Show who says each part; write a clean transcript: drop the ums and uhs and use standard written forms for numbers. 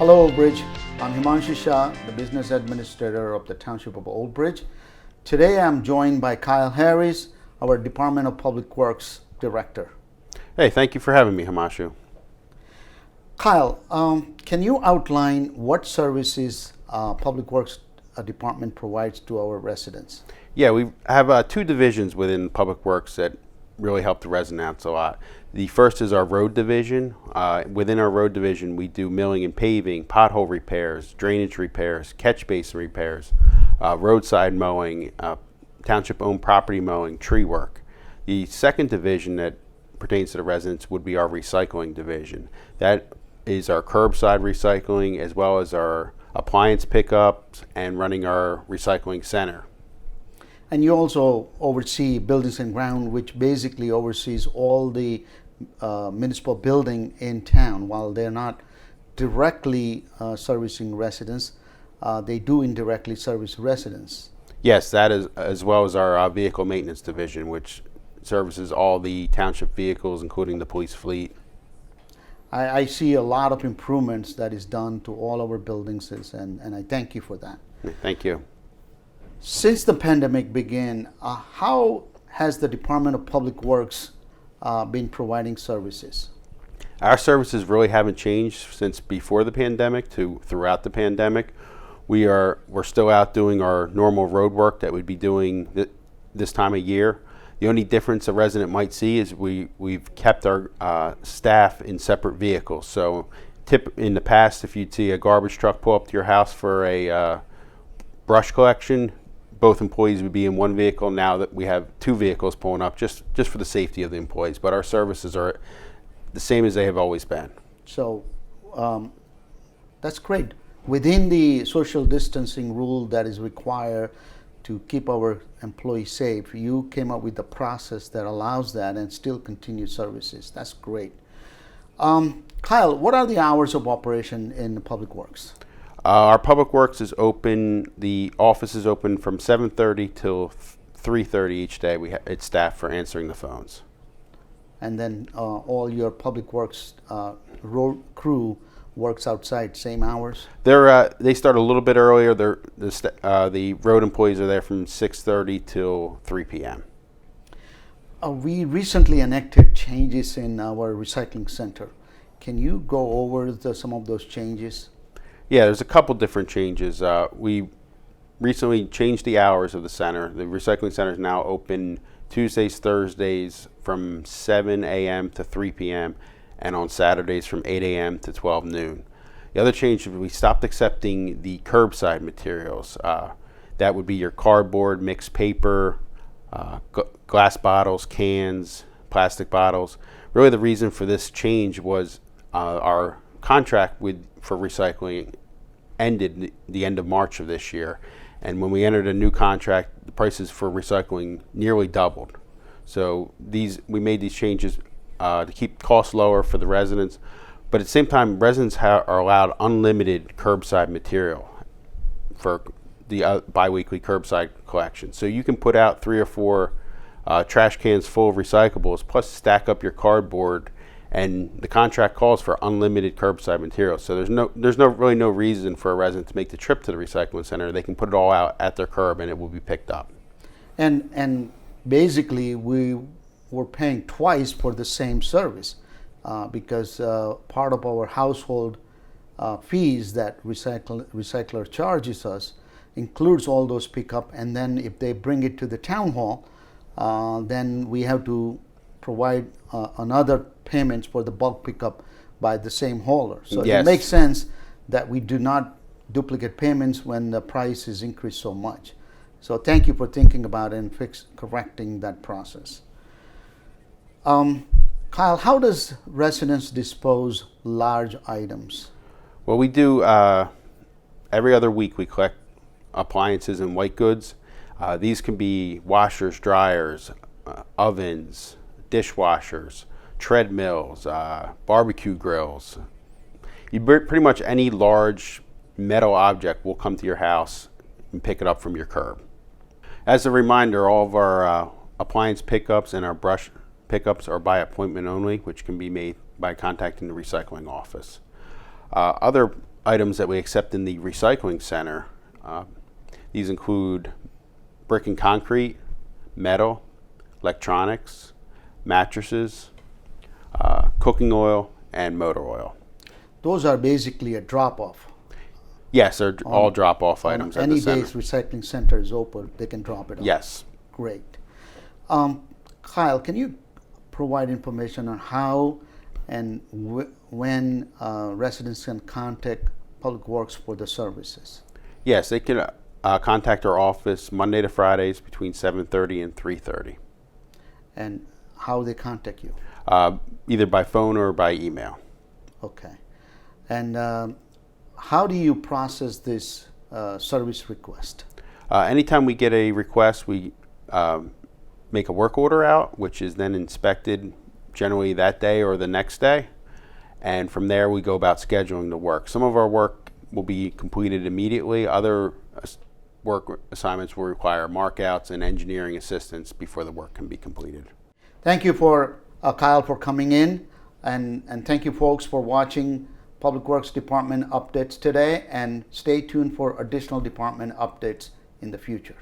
Speaker 1: Hello, Old Bridge. I'm Himanshu Shah, the Business Administrator of the Township of Old Bridge. Today I'm joined by Kyle Harris, our Department of Public Works Director.
Speaker 2: Hey, thank you for having me, Himanshu.
Speaker 1: Kyle, can you outline what services Public Works Department provides to our residents?
Speaker 2: Yeah, we have two divisions within Public Works that really help the residents a lot. The first is our road division. Within our road division, we do milling and paving, pothole repairs, drainage repairs, catch basin repairs, roadside mowing, township-owned property mowing, tree work. The second division that pertains to the residents would be our recycling division. That is our curbside recycling as well as our appliance pickups and running our recycling center.
Speaker 1: And you also oversee buildings and ground, which basically oversees all the municipal building in town. While they're not directly servicing residents, they do indirectly service residents.
Speaker 2: Yes, that is, as well as our vehicle maintenance division, which services all the township vehicles, including the police fleet.
Speaker 1: I see a lot of improvements that is done to all our buildings, and I thank you for that.
Speaker 2: Thank you.
Speaker 1: Since the pandemic began, how has the Department of Public Works been providing services?
Speaker 2: Our services really haven't changed since before the pandemic to throughout the pandemic. We're still out doing our normal road work that we'd be doing this time of year. The only difference a resident might see is we've kept our staff in separate vehicles. So in the past, if you'd see a garbage truck pull up to your house for a brush collection, both employees would be in one vehicle. Now that we have two vehicles pulling up just for the safety of the employees, but our services are the same as they have always been.
Speaker 1: So that's great. Within the social distancing rule that is required to keep our employees safe, you came up with a process that allows that and still continue services. That's great. Kyle, what are the hours of operation in Public Works?
Speaker 2: Our Public Works is open. The office is open from 7:30 till 3:30 each day. It's staffed for answering the phones.
Speaker 1: And then all your Public Works road crew works outside, same hours?
Speaker 2: They start a little bit earlier. The road employees are there from 6:30 till 3 p.m.
Speaker 1: We recently enacted changes in our recycling center. Can you go over some of those changes?
Speaker 2: Yeah, there's a couple different changes. We recently changed the hours of the center. The recycling center is now open Tuesdays, Thursdays from 7 a.m. to 3 p.m. and on Saturdays from 8 a.m. to 12 noon. The other change is we stopped accepting the curbside materials. That would be your cardboard, mixed paper, glass bottles, cans, plastic bottles. Really the reason for this change was our contract for recycling ended the end of March of this year, and when we entered a new contract, the prices for recycling nearly doubled. So we made these changes to keep costs lower for the residents, but at the same time, residents are allowed unlimited curbside material for the biweekly curbside collection. So you can put out 3 or 4 trash cans full of recyclables, plus stack up your cardboard. And the contract calls for unlimited curbside material. So there's really no reason for a resident to make the trip to the recycling center. They can put it all out at their curb and it will be picked up.
Speaker 1: And basically we were paying twice for the same service because part of our household fees that recycler charges us includes all those pickup, and then if they bring it to the town hall, then we have to provide another payments for the bulk pickup by the same hauler. So
Speaker 2: yes.
Speaker 1: It makes sense that we do not duplicate payments when the price is increased so much. So thank you for thinking about it and correcting that process. Kyle, how does residents dispose large items?
Speaker 2: Well, we do every other week we collect appliances and white goods. These can be washers, dryers, ovens, dishwashers, treadmills, barbecue grills. Pretty much any large metal object will come to your house and pick it up from your curb. As a reminder, all of our appliance pickups and our brush pickups are by appointment only, which can be made by contacting the recycling office. Other items that we accept in the recycling center. These include brick and concrete, metal, electronics, mattresses, cooking oil, and motor oil.
Speaker 1: Those are basically a drop-off.
Speaker 2: Yes, they're all drop-off items at the
Speaker 1: Any
Speaker 2: center.
Speaker 1: days recycling center is open, they can drop it off.
Speaker 2: Yes.
Speaker 1: Great. Kyle, can you provide information on how and when residents can contact Public Works for the services?
Speaker 2: Yes, they can contact our office Monday to Fridays between 7:30 and 3:30.
Speaker 1: And how they contact you?
Speaker 2: Either by phone or by email.
Speaker 1: Okay. And how do you process this service request?
Speaker 2: Anytime we get a request, we make a work order out, which is then inspected generally that day or the next day. And from there, we go about scheduling the work. Some of our work will be completed immediately. Other work assignments will require markouts and engineering assistance before the work can be completed.
Speaker 1: Thank you for Kyle for coming in, and thank you folks for watching Public Works Department updates today, and stay tuned for additional department updates in the future.